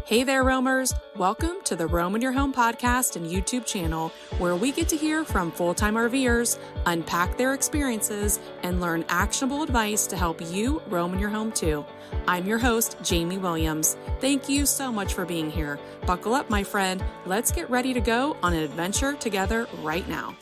Hey there, roamers. Welcome to the Roam in Your Home podcast and YouTube channel, where we get to hear from full-time RVers, unpack their experiences, and learn actionable advice to help you roam in your home too. I'm your host, Jamie Williams. Thank you so much for being here. Buckle up, my friend. Let's get ready to go on an adventure together right now.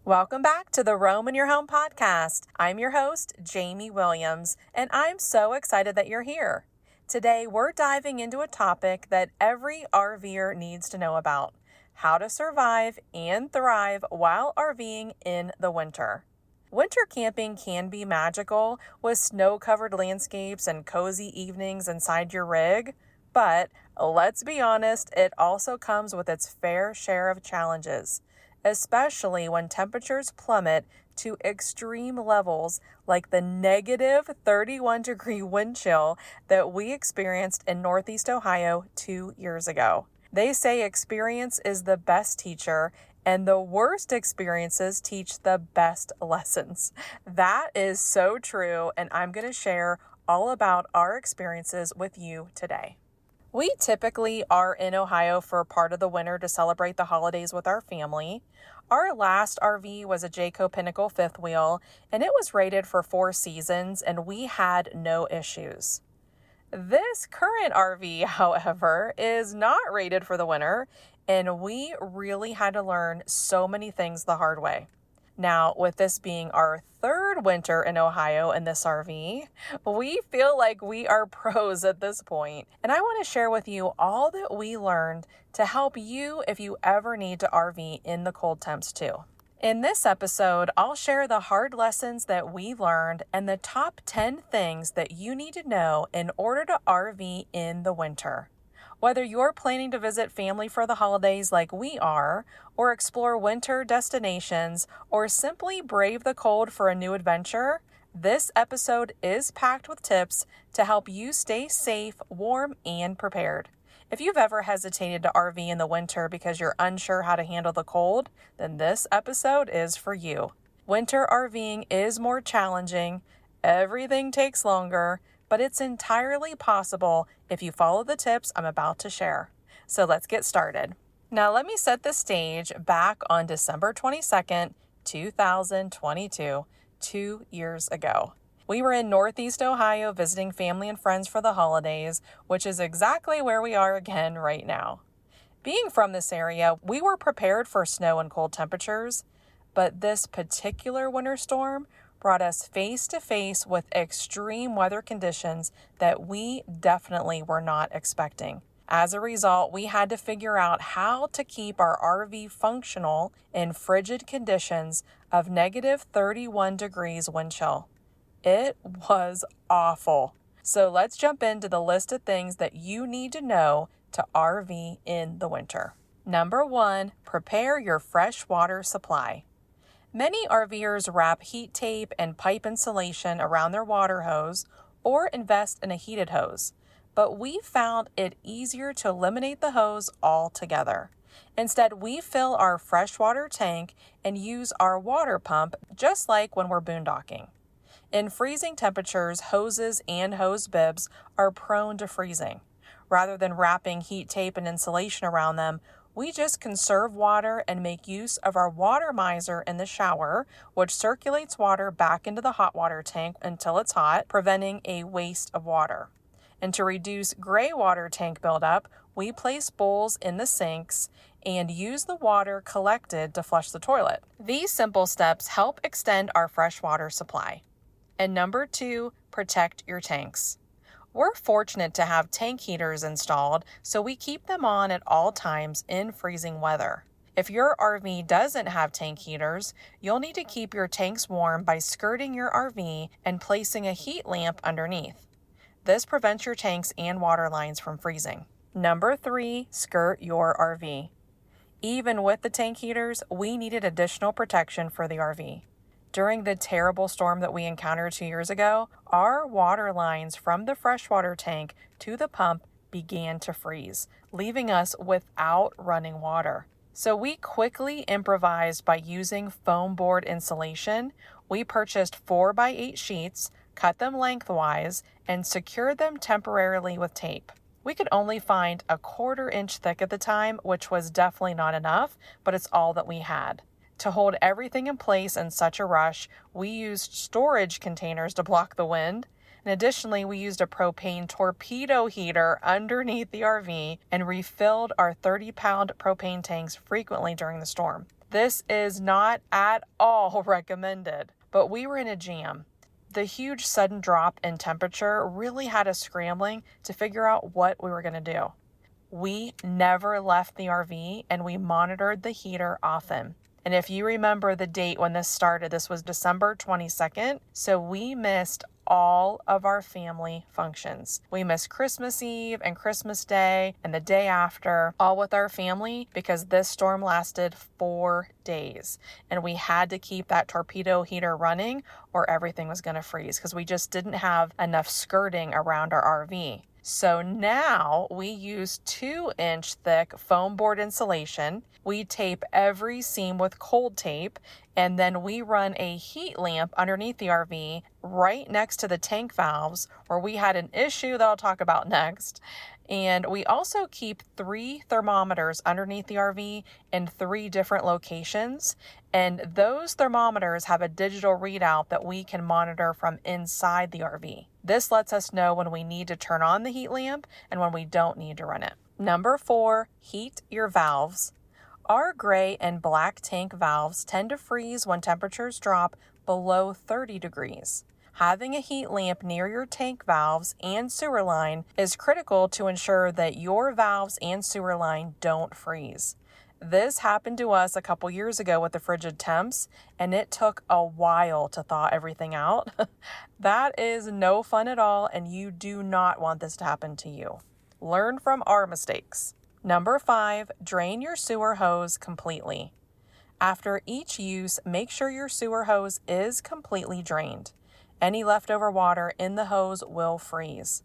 Welcome back to the Roam in Your Home podcast. I'm your host, Jamie Williams, and I'm so excited that you're here. Today, we're diving into a topic that every RVer needs to know about: how to survive and thrive while RVing in the winter. Winter camping can be magical with snow-covered landscapes and cozy evenings inside your rig, but let's be honest, it also comes with its fair share of challenges, especially when temperatures plummet to extreme levels like the negative 31-degree wind chill that we experienced in Northeast Ohio 2 years ago. They say experience is the best teacher, and the worst experiences teach the best lessons. That is so true, and I'm going to share all about our experiences with you today. We typically are in Ohio for part of the winter to celebrate the holidays with our family. Our last RV was a Jayco Pinnacle fifth wheel, and it was rated for 4 seasons, and we had no issues. This current RV, however, is not rated for the winter, and we really had to learn so many things the hard way. Now, with this being our 3rd winter in Ohio in this RV, we feel like we are pros at this point. And I want to share with you all that we learned to help you if you ever need to RV in the cold temps too. In this episode, I'll share the hard lessons that we learned and the top 10 things that you need to know in order to RV in the winter. Whether you're planning to visit family for the holidays like we are, or explore winter destinations, or simply brave the cold for a new adventure, this episode is packed with tips to help you stay safe, warm, and prepared. If you've ever hesitated to RV in the winter because you're unsure how to handle the cold, then this episode is for you. Winter RVing is more challenging, everything takes longer, but it's entirely possible if you follow the tips I'm about to share. So let's get started. Now let me set the stage back on December 22nd, 2022, 2 years ago. We were in Northeast Ohio visiting family and friends for the holidays, which is exactly where we are again right now. Being from this area, we were prepared for snow and cold temperatures, but this particular winter storm brought us face to face with extreme weather conditions that we definitely were not expecting. As a result, we had to figure out how to keep our RV functional in frigid conditions of negative 31 degrees wind chill. It was awful. So let's jump into the list of things that you need to know to RV in the winter. Number 1, prepare your fresh water supply. Many RVers wrap heat tape and pipe insulation around their water hose or invest in a heated hose, but we found it easier to eliminate the hose altogether. Instead, we fill our freshwater tank and use our water pump just like when we're boondocking. In freezing temperatures, hoses and hose bibs are prone to freezing. Rather than wrapping heat tape and insulation around them, we just conserve water and make use of our water miser in the shower, which circulates water back into the hot water tank until it's hot, preventing a waste of water. And to reduce gray water tank buildup, we place bowls in the sinks and use the water collected to flush the toilet. These simple steps help extend our freshwater supply. And number 2, protect your tanks. We're fortunate to have tank heaters installed, so we keep them on at all times in freezing weather. If your RV doesn't have tank heaters, you'll need to keep your tanks warm by skirting your RV and placing a heat lamp underneath. This prevents your tanks and water lines from freezing. Number 3, skirt your RV. Even with the tank heaters, we needed additional protection for the RV. During the terrible storm that we encountered 2 years ago, our water lines from the freshwater tank to the pump began to freeze, leaving us without running water. So we quickly improvised by using foam board insulation. We purchased 4x8 sheets, cut them lengthwise, and secured them temporarily with tape. We could only find a 1/4 inch thick at the time, which was definitely not enough, but it's all that we had. To hold everything in place in such a rush, we used storage containers to block the wind. And additionally, we used a propane torpedo heater underneath the RV and refilled our 30-pound propane tanks frequently during the storm. This is not at all recommended, but we were in a jam. The huge sudden drop in temperature really had us scrambling to figure out what we were going to do. We never left the RV and we monitored the heater often. And if you remember the date when this started, this was December 22nd. So we missed all of our family functions. We missed Christmas Eve and Christmas Day and the day after, all with our family, because this storm lasted 4 days. And we had to keep that torpedo heater running or everything was going to freeze because we just didn't have enough skirting around our RV. So now we use 2-inch thick foam board insulation. We tape every seam with cold tape, and then we run a heat lamp underneath the RV right next to the tank valves where we had an issue that I'll talk about next. And we also keep 3 thermometers underneath the RV in 3 different locations. And those thermometers have a digital readout that we can monitor from inside the RV. This lets us know when we need to turn on the heat lamp and when we don't need to run it. Number 4, heat your valves. Our gray and black tank valves tend to freeze when temperatures drop below 30 degrees. Having a heat lamp near your tank valves and sewer line is critical to ensure that your valves and sewer line don't freeze. This happened to us a couple years ago with the frigid temps, and it took a while to thaw everything out. That is no fun at all, and you do not want this to happen to you. Learn from our mistakes. Number 5, drain your sewer hose completely. After each use, make sure your sewer hose is completely drained. Any leftover water in the hose will freeze.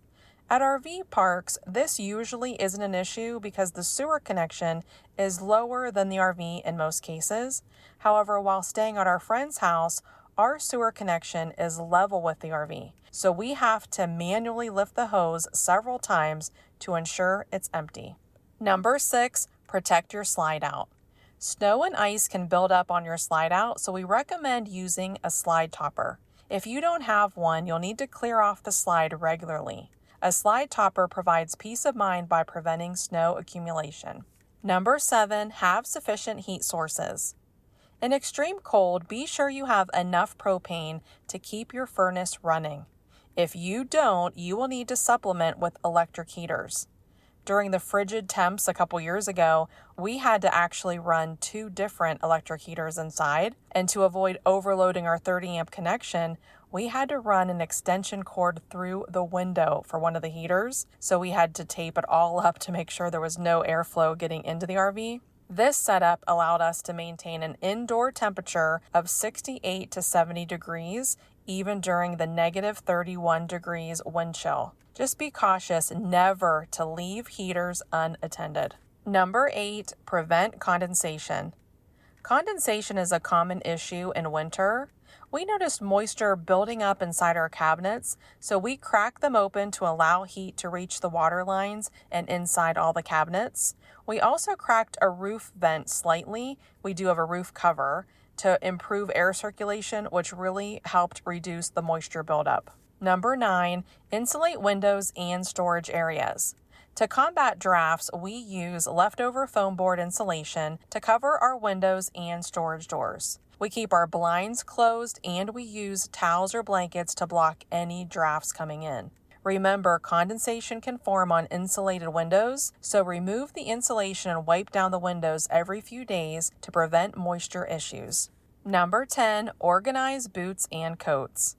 At RV parks, this usually isn't an issue because the sewer connection is lower than the RV in most cases. However, while staying at our friend's house, our sewer connection is level with the RV. So we have to manually lift the hose several times to ensure it's empty. Number 6, protect your slide out. Snow and ice can build up on your slide out, so we recommend using a slide topper. If you don't have one, you'll need to clear off the slide regularly. A slide topper provides peace of mind by preventing snow accumulation. Number 7, have sufficient heat sources. In extreme cold, be sure you have enough propane to keep your furnace running. If you don't, you will need to supplement with electric heaters. During the frigid temps a couple years ago, we had to actually run 2 different electric heaters inside, and to avoid overloading our 30-amp connection, we had to run an extension cord through the window for one of the heaters, so we had to tape it all up to make sure there was no airflow getting into the RV. This setup allowed us to maintain an indoor temperature of 68 to 70 degrees, even during the negative 31 degrees wind chill. Just be cautious never to leave heaters unattended. Number 8, prevent condensation. Condensation is a common issue in winter. We noticed moisture building up inside our cabinets, so we cracked them open to allow heat to reach the water lines and inside all the cabinets. We also cracked a roof vent slightly. We do have a roof cover to improve air circulation, which really helped reduce the moisture buildup. Number 9, insulate windows and storage areas. To combat drafts, we use leftover foam board insulation to cover our windows and storage doors. We keep our blinds closed and we use towels or blankets to block any drafts coming in. Remember, condensation can form on insulated windows, so remove the insulation and wipe down the windows every few days to prevent moisture issues. Number 10, organize boots and coats.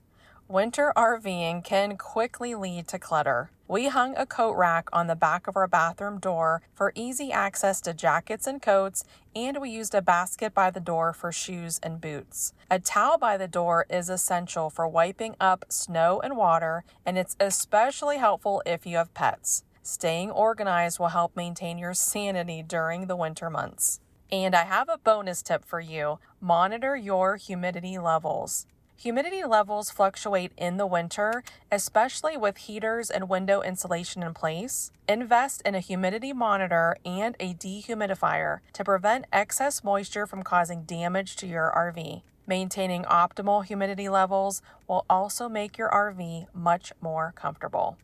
Winter RVing can quickly lead to clutter. We hung a coat rack on the back of our bathroom door for easy access to jackets and coats, and we used a basket by the door for shoes and boots. A towel by the door is essential for wiping up snow and water, and it's especially helpful if you have pets. Staying organized will help maintain your sanity during the winter months. And I have a bonus tip for you. Monitor your humidity levels. Humidity levels fluctuate in the winter, especially with heaters and window insulation in place. Invest in a humidity monitor and a dehumidifier to prevent excess moisture from causing damage to your RV. Maintaining optimal humidity levels will also make your RV much more comfortable.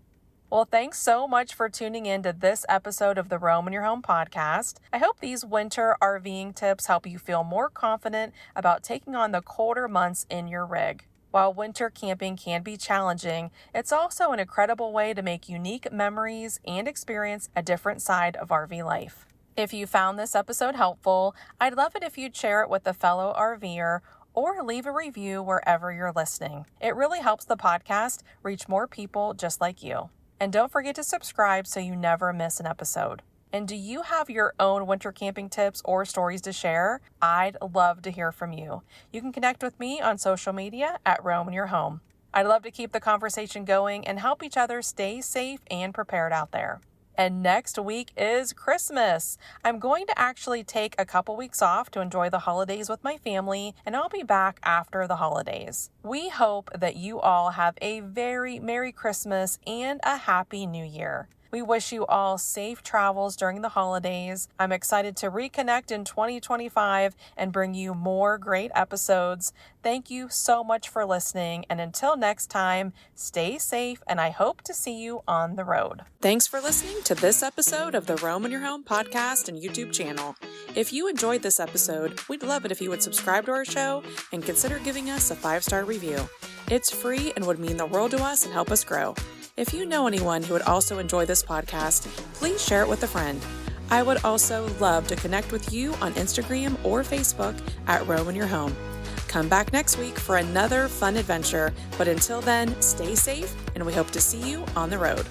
Well, thanks so much for tuning in to this episode of the Roam in Your Home podcast. I hope these winter RVing tips help you feel more confident about taking on the colder months in your rig. While winter camping can be challenging, it's also an incredible way to make unique memories and experience a different side of RV life. If you found this episode helpful, I'd love it if you'd share it with a fellow RVer or leave a review wherever you're listening. It really helps the podcast reach more people just like you. And don't forget to subscribe so you never miss an episode. And do you have your own winter camping tips or stories to share? I'd love to hear from you. You can connect with me on social media at Roam in Your Home. I'd love to keep the conversation going and help each other stay safe and prepared out there. And next week is Christmas. I'm going to actually take a couple weeks off to enjoy the holidays with my family, and I'll be back after the holidays. We hope that you all have a very Merry Christmas and a Happy New Year. We wish you all safe travels during the holidays. I'm excited to reconnect in 2025 and bring you more great episodes. Thank you so much for listening. And until next time, stay safe, and I hope to see you on the road. Thanks for listening to this episode of the Roam in Your Home podcast and YouTube channel. If you enjoyed this episode, we'd love it if you would subscribe to our show and consider giving us a 5-star review. It's free and would mean the world to us and help us grow. If you know anyone who would also enjoy this podcast, please share it with a friend. I would also love to connect with you on Instagram or Facebook at Roam in Your Home. Come back next week for another fun adventure, but until then, stay safe and we hope to see you on the road.